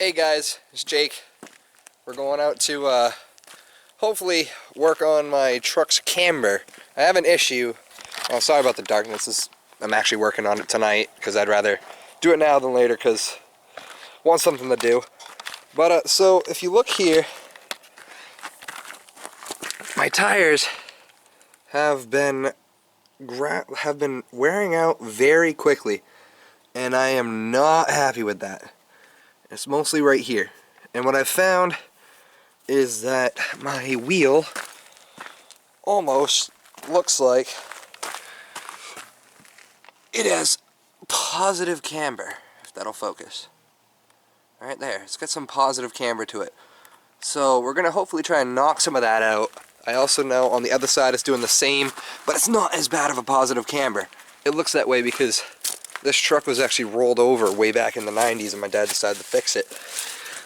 Hey guys, it's Jake. We're going out to hopefully work on my truck's camber. I have an issue. Oh, sorry about the darkness. I'm actually working on it tonight because I'd rather do it now than later because I want something to do. But so if you look here, my tires have been wearing out very quickly, and I am not happy with that. It's mostly right here. And what I've found is that my wheel almost looks like it has positive camber, if that'll focus. Right there, it's got some positive camber to it. So we're gonna hopefully try and knock some of that out. I also know on the other side it's doing the same, but it's not as bad of a positive camber. It looks that way because this truck was actually rolled over way back in the 90s and my dad decided to fix it.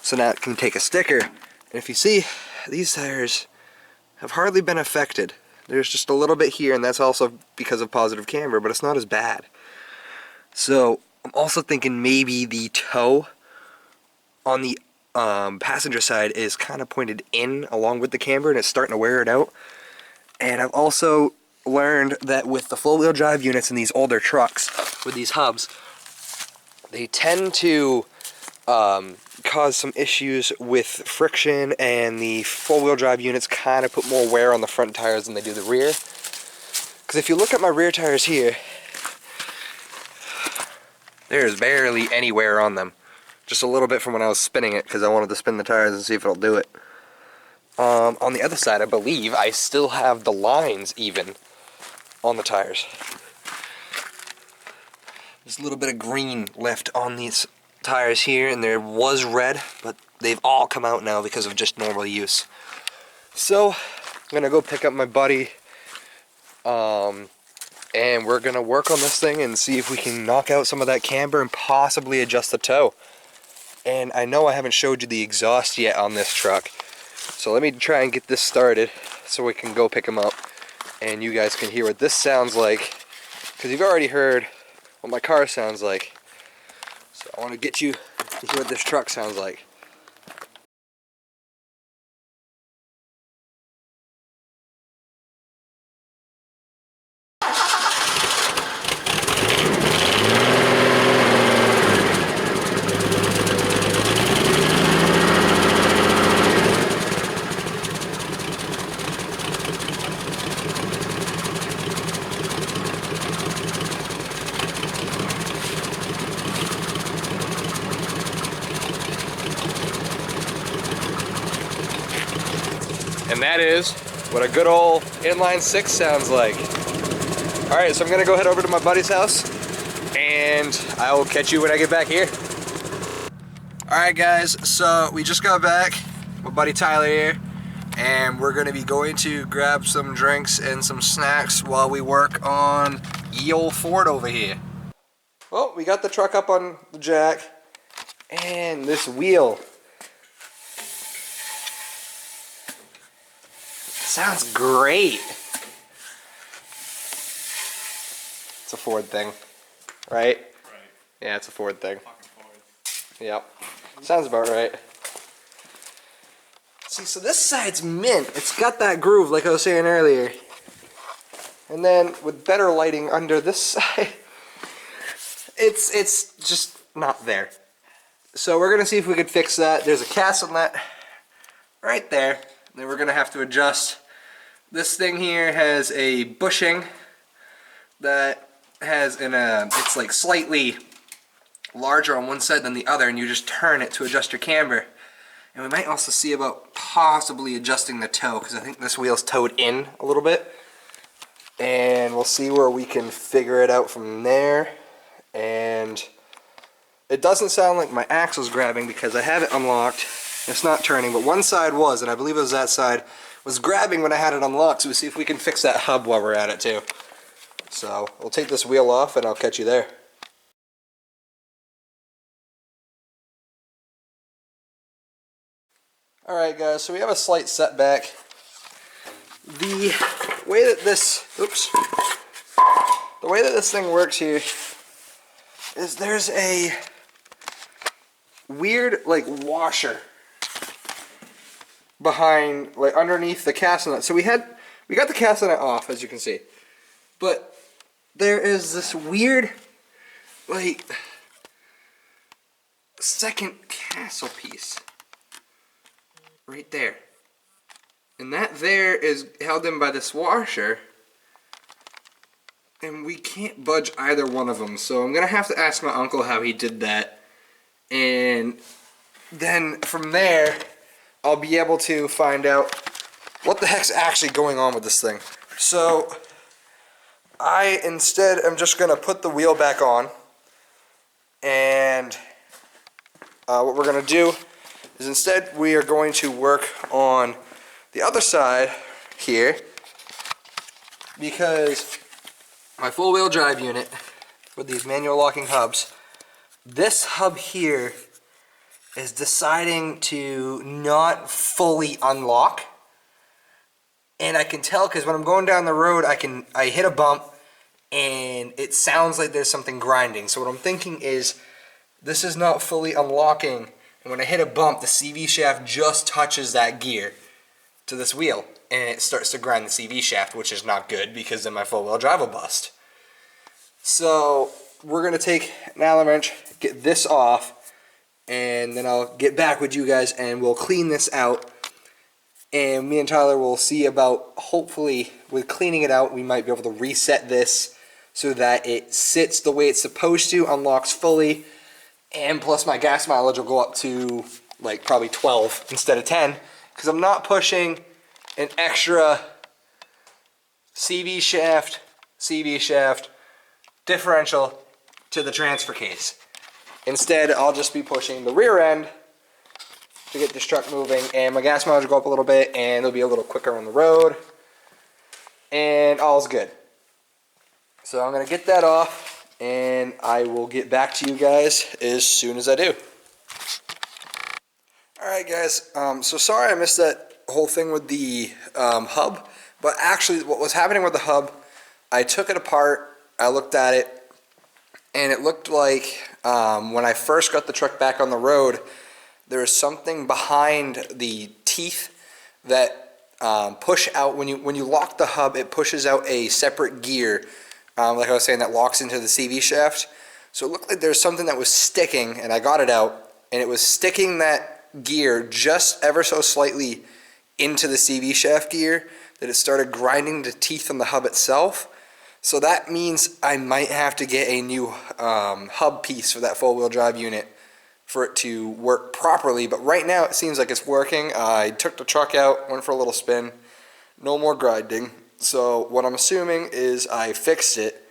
So now it can take a sticker. And if you see, these tires have hardly been affected. There's just a little bit here, and that's also because of positive camber, but it's not as bad. So I'm also thinking maybe the toe on the passenger side is kind of pointed in along with the camber, and it's starting to wear it out. And I've also learned that with the four-wheel drive units in these older trucks with these hubs, they tend to cause some issues with friction, and the four-wheel drive units kind of put more wear on the front tires than they do the rear. Because if you look at my rear tires here, there's barely any wear on them. Just a little bit from when I was spinning it because I wanted to spin the tires and see if it'll do it. On the other side, I believe I still have the lines even on the tires. There's a little bit of green left on these tires here, and there was red, but they've all come out now because of just normal use. So I'm gonna go pick up my buddy, and we're gonna work on this thing and see if we can knock out some of that camber and possibly adjust the toe. And I know I haven't showed you the exhaust yet on this truck, so let me try and get this started so we can go pick him up and you guys can hear what this sounds like, because you've already heard what my car sounds like. So I want to get you to hear what this truck sounds like. And that is what a good old inline six sounds like. Alright, so I'm gonna go head over to my buddy's house and I will catch you when I get back here. Alright guys, so we just got back, my buddy Tyler here, and we're gonna be going to grab some drinks and some snacks while we work on ye old Ford over here. Well, we got the truck up on the jack, and this wheel sounds great. It's a Ford thing, right? Right. Yeah, it's a Ford thing. Fucking Ford. Yep. Sounds about right. See, so this side's mint. It's got that groove like I was saying earlier. And then with better lighting under this side, it's just not there. So we're gonna see if we could fix that. There's a cast on that right there. And then we're gonna have to adjust. This thing here has a bushing that has it's like slightly larger on one side than the other, and you just turn it to adjust your camber. And we might also see about possibly adjusting the toe, because I think this wheel's towed in a little bit. And we'll see where we can figure it out from there. And it doesn't sound like my axle's grabbing because I have it unlocked. It's not turning, but one side was, and I believe it was that side, was grabbing when I had it unlocked, so we'll see if we can fix that hub while we're at it too. So we'll take this wheel off and I'll catch you there. Alright guys, so we have a slight setback. The way that this thing works here is there's a weird like washer behind, like underneath the castle nut. So we got the castle nut off, as you can see, but there is this weird like second castle piece right there, and that there is held in by this washer, and we can't budge either one of them. So I'm gonna have to ask my uncle how he did that, and then from there I'll be able to find out what the heck's actually going on with this thing. So I instead am just gonna put the wheel back on, and what we're gonna do is instead we are going to work on the other side here, because my four-wheel drive unit with these manual locking hubs, this hub here is deciding to not fully unlock, and I can tell because when I'm going down the road I hit a bump and it sounds like there's something grinding. So what I'm thinking is this is not fully unlocking, and when I hit a bump the CV shaft just touches that gear to this wheel and it starts to grind the CV shaft, which is not good because then my four-wheel drive will bust. So we're going to take an Allen wrench, get this off, and then I'll get back with you guys and we'll clean this out. And me and Tyler will see about, hopefully with cleaning it out, we might be able to reset this so that it sits the way it's supposed to, unlocks fully, and plus my gas mileage will go up to like probably 12 instead of 10, because I'm not pushing an extra CV shaft, differential to the transfer case. Instead, I'll just be pushing the rear end to get this truck moving, and my gas mileage will go up a little bit, and it'll be a little quicker on the road, and all's good. So I'm gonna get that off, and I will get back to you guys as soon as I do. Alright guys, so sorry I missed that whole thing with the hub, but actually what was happening with the hub, I took it apart, I looked at it, and it looked like when I first got the truck back on the road, there is something behind the teeth that push out. When you lock the hub, it pushes out a separate gear, like I was saying, that locks into the CV shaft. So it looked like there's something that was sticking, and I got it out, and it was sticking that gear just ever so slightly into the CV shaft gear, that it started grinding the teeth on the hub itself. So that means I might have to get a new hub piece for that four-wheel drive unit for it to work properly. But right now it seems like it's working. I took the truck out, went for a little spin, no more grinding. So what I'm assuming is I fixed it,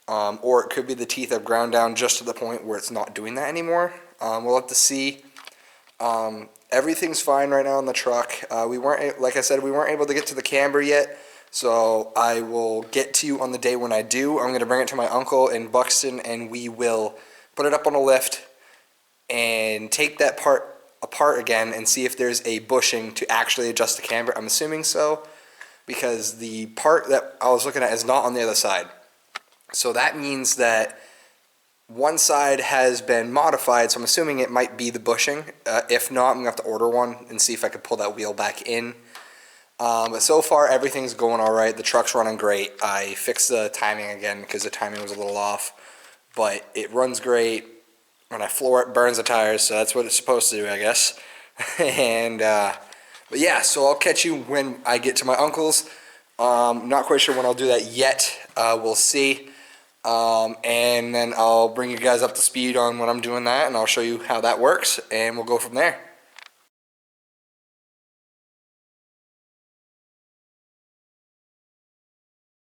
or it could be the teeth have ground down just to the point where it's not doing that anymore. We'll have to see. Everything's fine right now on the truck. Like I said, we weren't able to get to the camber yet. So I will get to you on the day when I do. I'm going to bring it to my uncle in Buxton, and we will put it up on a lift and take that part apart again and see if there's a bushing to actually adjust the camber. I'm assuming so, because the part that I was looking at is not on the other side. So that means that one side has been modified, so I'm assuming it might be the bushing. If not, I'm going to have to order one and see if I can pull that wheel back in. But so far everything's going alright. The truck's running great. I fixed the timing again because the timing was a little off, but it runs great. When I floor it, burns the tires, so that's what it's supposed to do, I guess. And but yeah, so I'll catch you when I get to my uncle's. Not quite sure when I'll do that yet. We'll see. And then I'll bring you guys up to speed on when I'm doing that, and I'll show you how that works, and we'll go from there.